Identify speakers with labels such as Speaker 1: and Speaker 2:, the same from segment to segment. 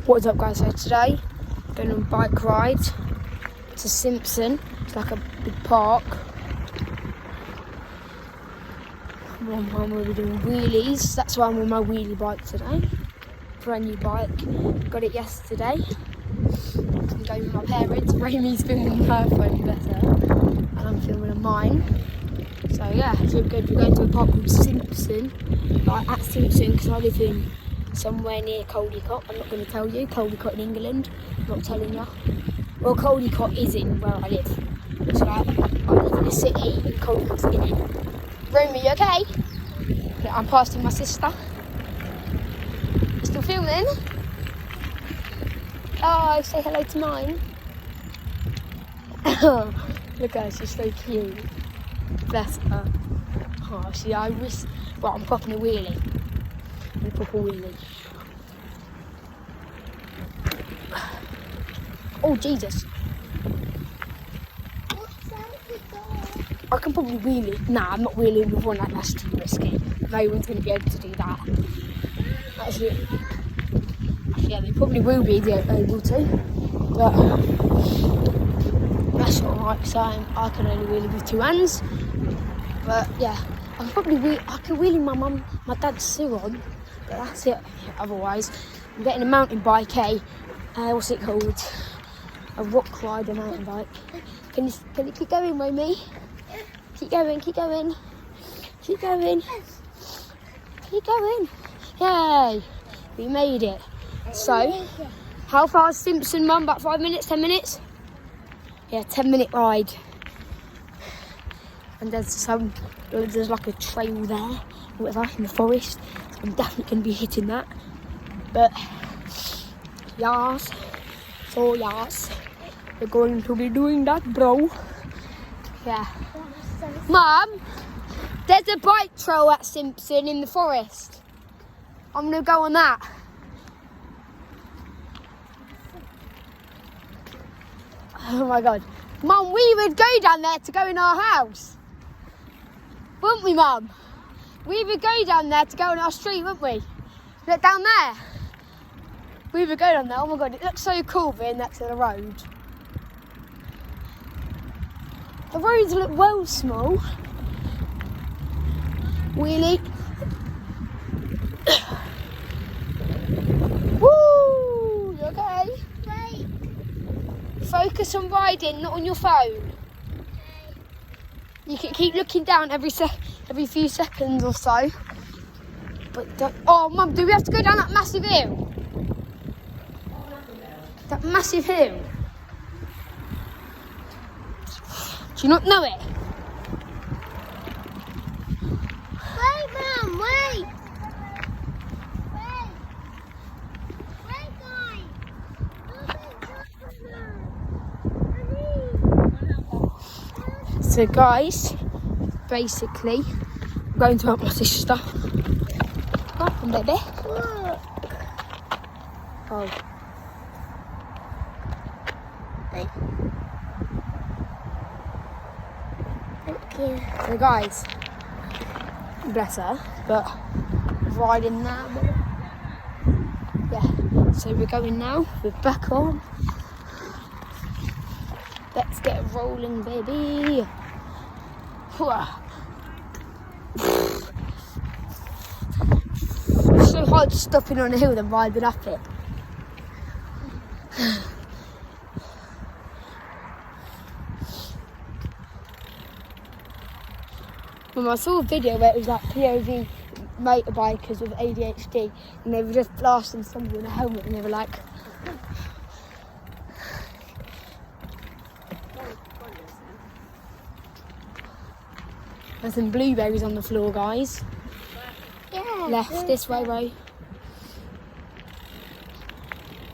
Speaker 1: What's up guys, so today going on a bike ride to Simpson. It's like a big park. I'm already doing wheelies, that's why I'm on my wheelie bike today. Brand new bike, got it yesterday. I'm going with my parents. Ramie's filming her phone better and I'm filming on mine. So yeah, it's really good. We're going to a park called Simpson, like at Simpson, because I live in somewhere near Caldicot. I'm not going to tell you. Caldicot in England. I'm not telling you. Well, Caldicot is in where I live. It's like I live in the city and Caldicot's in it. Romy, you okay? Yeah, I'm passing my sister. Still filming? Oh, say hello to mine. Look at her, she's so cute. Bless her. Oh, see, I wish. Well, I'm popping a wheelie. I'm popping a wheelie. Oh, Jesus. I can probably wheelie. Nah, I'm not wheeling with one like that's too risky. No one's going to be able to do that. Actually, yeah, they probably will be able to. But that's alright, so I can only wheelie with two hands. But yeah, I can wheelie my dad's Ciron, but that's it. Otherwise, I'm getting a mountain bike, what's it called? A rock rider mountain bike. Can you keep going, Romy? Keep going. Keep going. Yay! We made it. So, how far is Simpson, Mum? About 5 minutes, 10 minutes? Yeah, 10-minute ride. And there's like a trail there, whatever, in the forest. So I'm definitely going to be hitting that. But, yes, so yes, we're going to be doing that, bro. Yeah. Mum, there's a bike trail at Simpson in the forest. I'm going to go on that. Oh my God. Mum, we would go down there to go in our house. Wouldn't we, Mum? We would go down there to go on our street, wouldn't we? Look down there. We would go down there. Oh my God, it looks so cool being next to the road. The roads look well small. Wheelie. Woo! You okay?
Speaker 2: Wait.
Speaker 1: Focus on riding, not on your phone. You can keep looking down every few seconds or so. But don't, oh, Mum, do we have to go down that massive hill? That massive hill? Do you not know it?
Speaker 2: Wait, Mum, wait. Wait, guys.
Speaker 1: So guys, basically, I'm going to help my sister. Come on, baby.
Speaker 2: Look.
Speaker 1: Oh.
Speaker 2: Wait. Thank you.
Speaker 1: So guys, bless her, but riding now. Yeah, so we're going now. We're back on. Let's get rolling, baby. It's so hard stopping on a hill than riding up it. I saw a video where it was like POV motorbikers with ADHD and they were just blasting somebody in a helmet and they were like, there's some blueberries on the floor, guys.
Speaker 2: Yeah.
Speaker 1: Left, this way, Ray.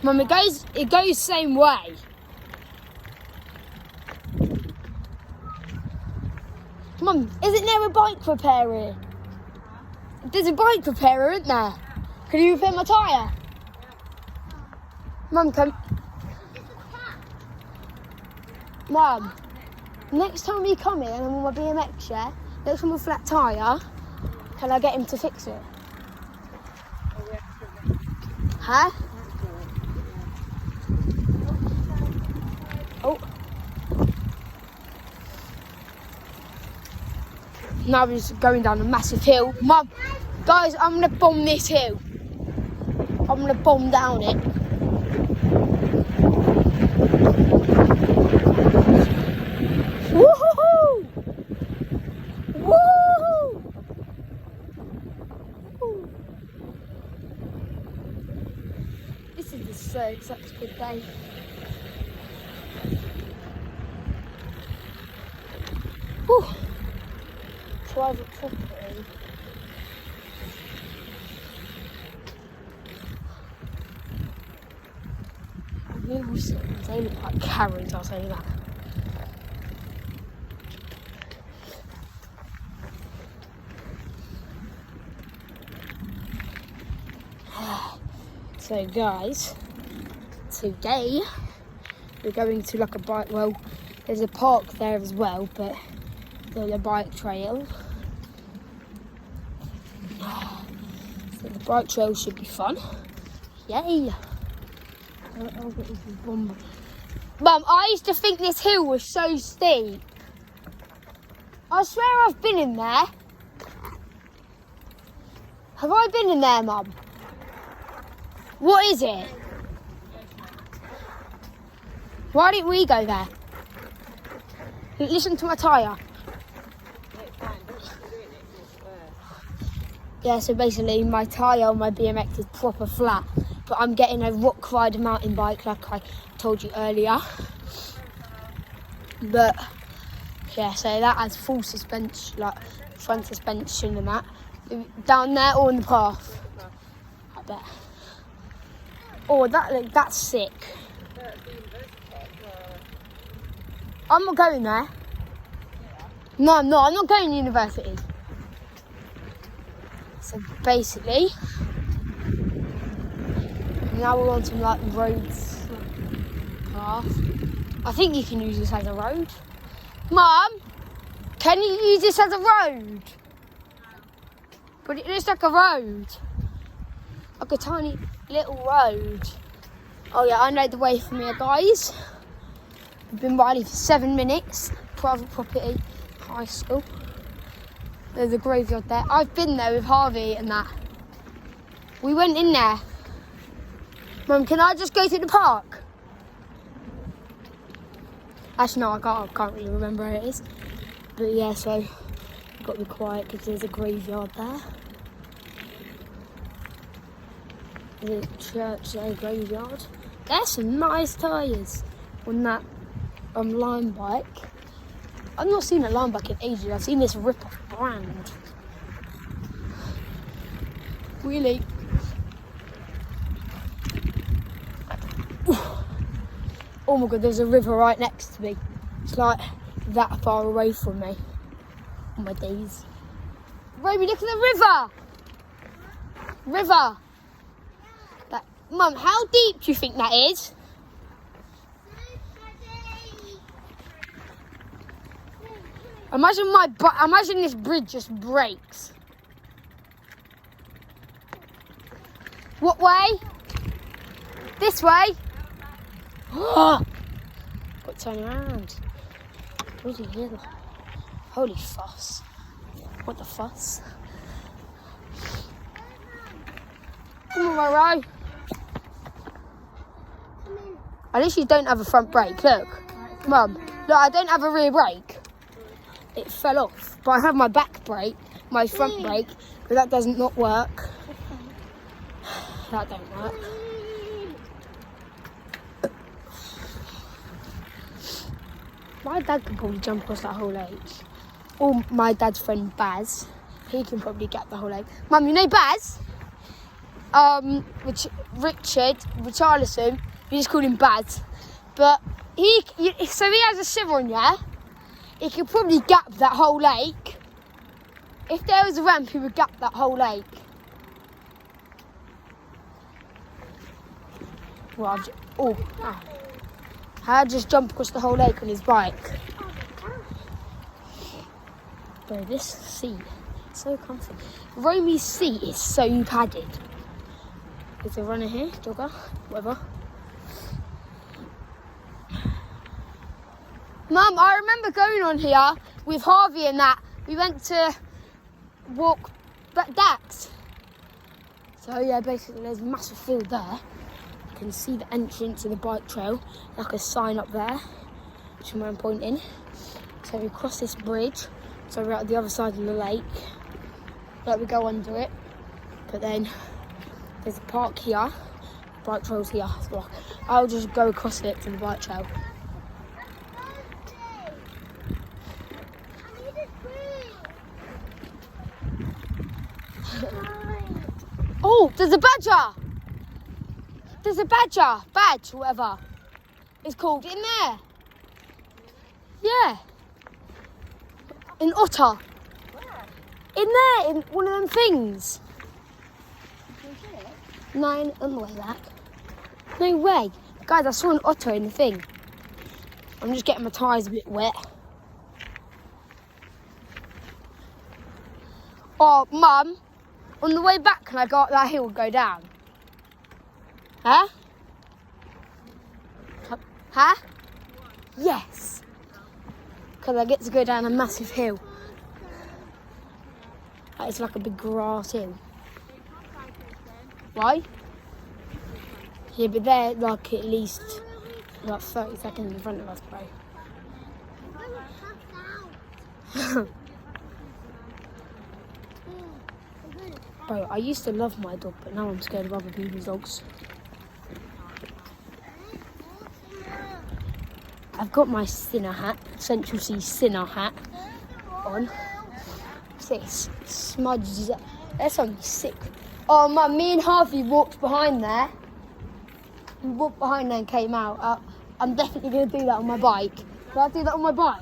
Speaker 1: Mum, it goes the same way. Mum, isn't there a bike repair here? There's a bike repairer, isn't there? Can you repair my tyre? Mum, come. Mum, next time you come in and I'm on my BMX, yeah? Next time with a flat tyre, can I get him to fix it? Huh? Now we're just going down a massive hill. Mum, guys, I'm gonna bomb this hill. I'm gonna bomb down it. Woohoo! Woo! This is such a good day. Whew. Private property. They look like carrots, I'll tell you that. So guys, today we're going to like a bike, well, there's a park there as well, but there's a bike trail. So the bike trail should be fun. Yay! Mum, I used to think this hill was so steep. I swear I've been in there. Have I been in there, Mum? What is it? Why didn't we go there? Listen to my tyre. Yeah, so basically my tyre on my BMX is proper flat, but I'm getting a rock rider mountain bike like I told you earlier. But yeah, so that has full suspension, like front suspension and that. Down there or in the path, I bet. Oh, that's sick. I'm not going there. No, I'm not going to university. So basically, now we're on some like roads path. I think you can use this as a road. Mum, can you use this as a road? But it looks like a road. Like a tiny little road. Oh yeah, I know the way from here, guys. We've been riding for 7 minutes. Private property, high school. There's a graveyard there. I've been there with Harvey and that. We went in there. Mum, can I just go to the park? Actually, no, I can't really remember where it is. But yeah, so I've got to be quiet because there's a graveyard there. There's a church there, graveyard. There's some nice tyres on that Lime bike. I've not seen a Lime bike in ages. I've seen this rip-off brand. Really? Oh my god, there's a river right next to me. It's like that far away from me. On my days. Romy, look at the river! River! Mum, how deep do you think that is? Imagine this bridge just breaks. What way? This way? Oh, got to turn around. Bloody hell. Holy fuss. What the fuss? Come on, Roro. At least you don't have a front brake, look. Mum, look, I don't have a rear brake. It fell off. But I have my back brake, my front brake, but that doesn't not work. That don't work. My dad can probably jump across that whole lake. Or my dad's friend Baz, he can probably get the whole lake. Mum, you know Baz? Richarlison, we just called him Baz. But he has a Chevron, yeah? He could probably gap that whole lake. If there was a ramp, he would gap that whole lake. Well, I'd just jump across the whole lake on his bike. Bro, this seat is so comfy. Romy's seat is so padded. There's a runner here, jogger, whatever. Mum, I remember going on here with Harvey and that we went to walk Dax. So yeah, basically there's a massive field there. You can see the entrance of the bike trail, like a sign up there, which is where I'm pointing. So we cross this bridge, so we're at the other side of the lake. Like we go under it, but then there's a park here, bike trail's here. So I'll just go across it to the bike trail. Oh, there's a badger! There's a badge, whatever it's called, in there. Yeah. An otter. Where? In there, in one of them things. No, on the way back. No way. Guys, I saw an otter in the thing. I'm just getting my tyres a bit wet. Oh, Mum, on the way back, can I go up that hill and go down? Huh? Huh? Yes. Because I get to go down a massive hill. It's like a big grass hill. Why? Yeah, but they're like at least like 30 seconds in front of us, bro. Bro, I used to love my dog, but now I'm scared of other people's dogs. I've got my Sinner hat, Central Sea Sinner hat on. See, it's smudged. That's only sick. Oh, Mum, me and Harvey walked behind there. We walked behind there and came out. I'm definitely going to do that on my bike. Can I do that on my bike?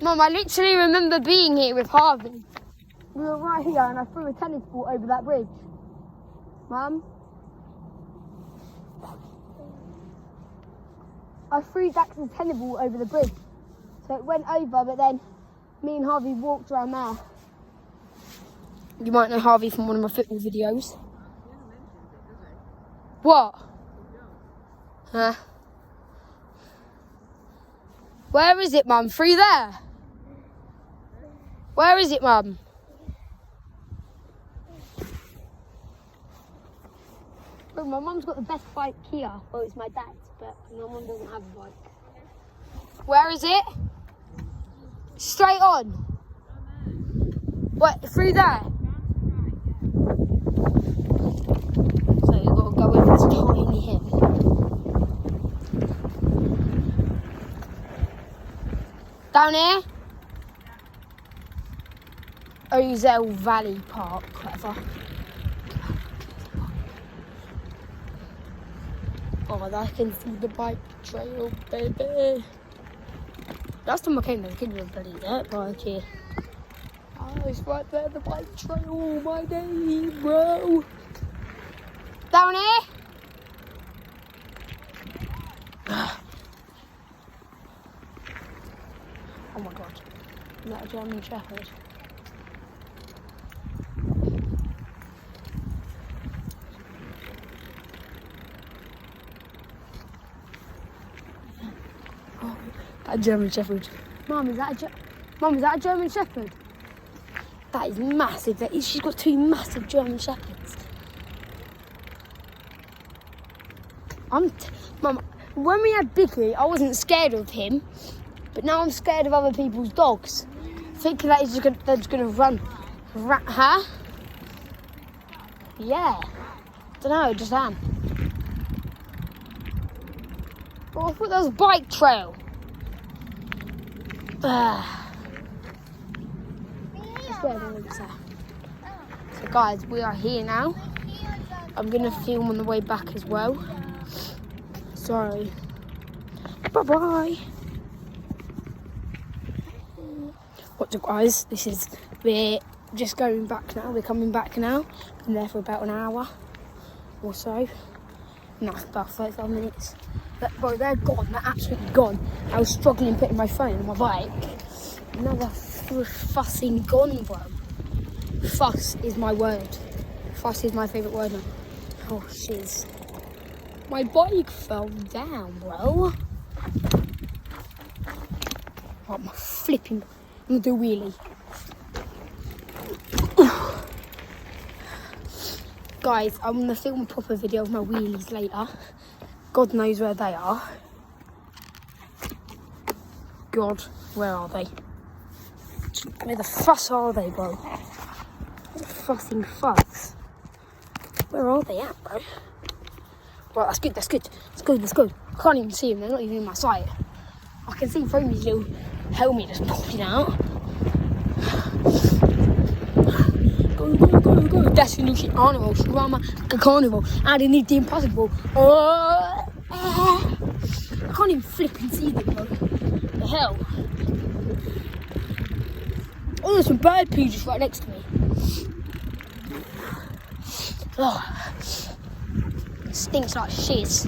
Speaker 1: Mum, I literally remember being here with Harvey. We were right here and I threw a tennis ball over that bridge. Mum? I threw Dax's tennis ball over the bridge. So it went over, but then me and Harvey walked around there. You might know Harvey from one of my football videos. What? Huh? Where is it, Mum? Through there? Where is it, Mum? Look, my mum's got the best bike here. Well, it's my dad's, but my mum doesn't have a bike. Where is it? Straight on. What, through there? So you've got to go over this tiny hill. Down here? Ozell Valley Park, whatever. Oh, I can see the bike trail, baby. Last time I came there, the kids were bloody dirt bike here. Oh, it's right there, the bike trail, my day, bro. Down here? Oh my god, is that a German Shepherd? Oh, that German Shepherd. Mum, is that a German Shepherd? That is massive. She's got two massive German Shepherds. Mum, when we had Bicky, I wasn't scared of him. But now I'm scared of other people's dogs. Thinking that they're just going to run. Huh? Yeah. Don't know, just am. Oh, I thought that was a bike trail. So guys, we are here now. I'm going to film on the way back as well. So, bye-bye. What's up, guys? We're just going back now. We're coming back now. Been there for about an hour or so. No, about 35 minutes. But bro, they're gone. They're absolutely gone. I was struggling putting my phone on my bike. Now they're fussing gone, bro. Fuss is my word. Fuss is my favourite word now. Oh, shiz. My bike fell down, bro. Oh, my flipping. I'm gonna do a wheelie. Guys, I'm gonna film a proper video of my wheelies later. God knows where they are. God, where are they? Where the fuss are they, bro? What fussing fucks? Where are they at, bro? Right, that's good, that's good. That's good, that's good. I can't even see them, they're not even in my sight. I can see Frommy's little helmet just popping out. Go, go, go, go. That's the new shit. Carnival, drama, a carnival. I didn't need the impossible. I can't even flip and see them, bro. The hell? Oh, there's some bird poo just right next to me. Oh, it stinks like shiz.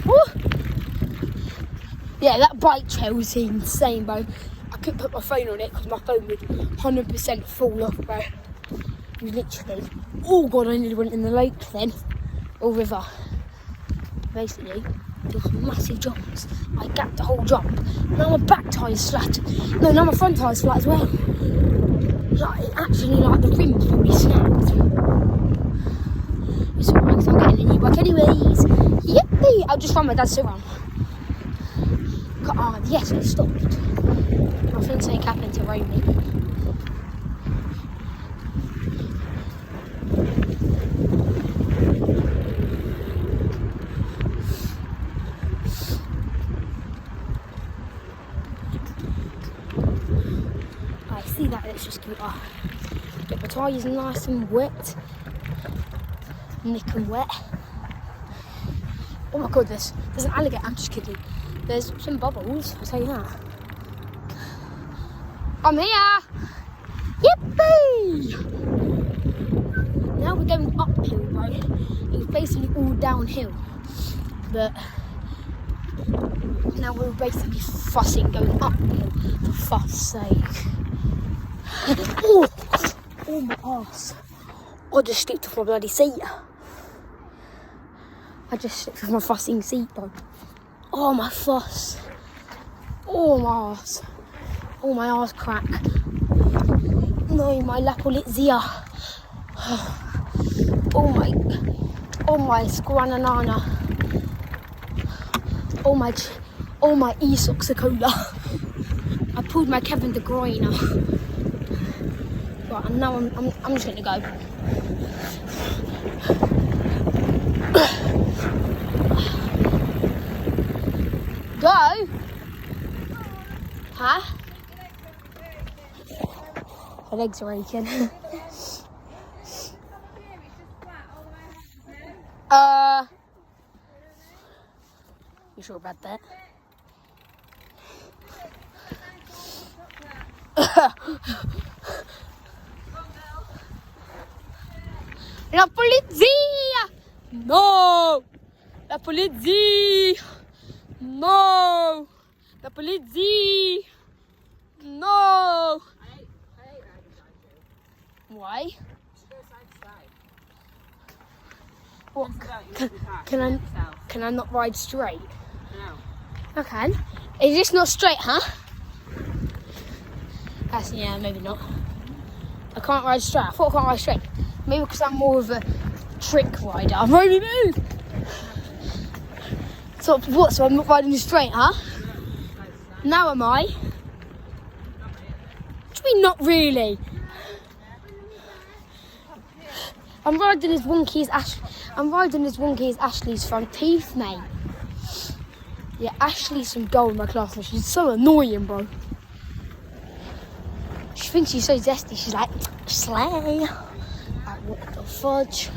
Speaker 1: Woo! Yeah, that bike chair was insane, bro. I couldn't put my phone on it because my phone would 100% fall off, bro. It was literally, oh god, I nearly went in the lake then, or river. Basically, there was massive jumps. I gapped the whole jump. Now my back tyre's flat. No, now my front tyre's flat as well. Like, actually, like, the rim's probably snapped. It's alright, because I'm getting a new bike anyways. Yippee! I'll just find my dad's around. Oh, yes, it stopped. My friend's saying happened to Romy. I see that electric scooter. Get the tyres nice and wet. Nick and wet. Oh my god, there's an alligator. I'm just kidding. There's some bubbles, I'll tell you that. I'm here! Yippee! Now we're going uphill, bro. It was basically all downhill. But now we're basically fussing going uphill, for fuss sake. Oh my arse. I just slipped off my bloody seat. I just slipped off my fussing seat, bro. Oh, my fuss. Oh, my arse. Oh, my arse crack. No, my lapolizia. Oh, my squananana. Oh, my esoxicola. I pulled my Kevin De Bruyne. Right, and now I'm just gonna go. Go? Huh? Her legs are aching. You sure about that? La polizia! No! La polizia! No! La polizia! No! Why? What? Can I not ride straight? No. I can. Is this not straight, huh? Yeah, maybe not. I can't ride straight. I thought I can't ride straight. Maybe because I'm more of a trick rider. I'm riding move. So what? So I'm not riding straight, huh? Now am I? What do you mean not really? I'm riding as wonky as Ashley's front teeth, mate. Yeah, Ashley's some gold in my class, and she's so annoying, bro. She thinks she's so zesty. She's like, slay. Like, what the fudge?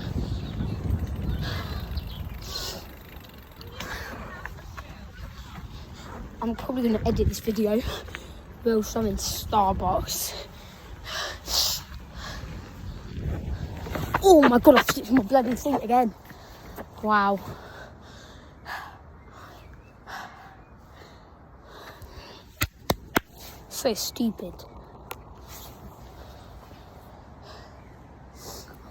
Speaker 1: I'm probably going to edit this video while I'm in Starbucks. Oh my god, I've slipped my bloody seat again. Wow. So stupid.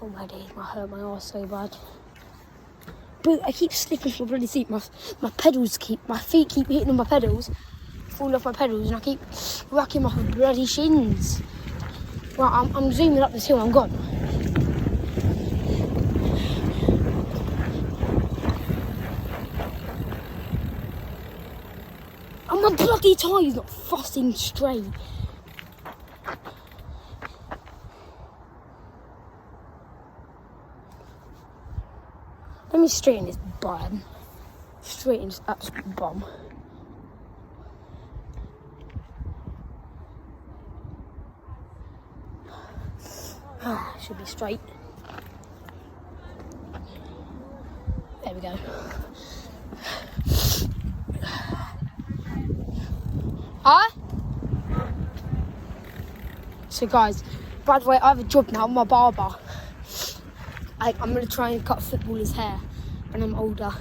Speaker 1: Oh my days, I hurt my arse so bad. But I keep slipping from my bloody seat. My feet keep hitting on my pedals. fall off my pedals and I keep racking my bloody shins. Right, I'm zooming up this hill, I'm gone. And my bloody tyre's not fussing straight. Let me straighten this bum. Straighten this absolute bum. Should be straight. There we go. Huh? So guys, by the way, I have a job now, I'm a barber. I'm going to try and cut footballers' hair when I'm older.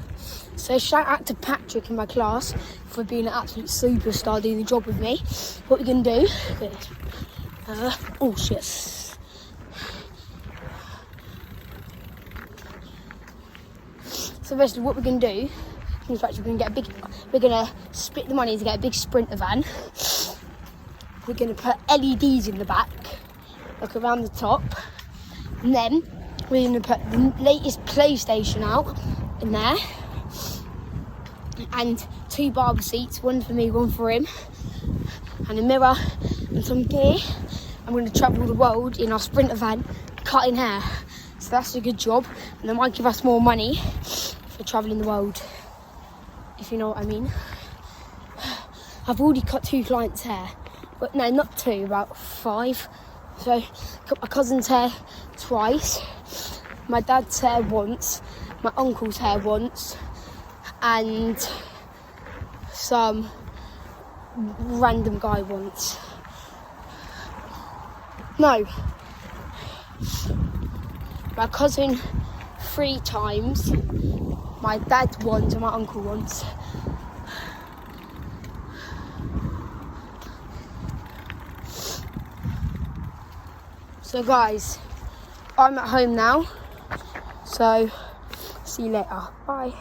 Speaker 1: So shout out to Patrick in my class for being an absolute superstar doing the job with me. What we're going to do, oh shit. So basically what we're going to do, in fact we're going to split the money to get a big Sprinter van. We're going to put LEDs in the back, like around the top. And then we're going to put the latest PlayStation out in there. And 2 barber seats, one for me, one for him. And a mirror and some gear. I'm going to travel the world in our Sprinter van, cutting hair. So that's a good job. And they might give us more money for travelling the world, if you know what I mean. I've already cut 2 clients' hair. But no, not 2, about 5. So, cut my cousin's hair twice, my dad's hair once, my uncle's hair once, and some random guy once. No. My cousin 3 times, my dad once, and my uncle once. So guys, I'm at home now, so see you later, bye.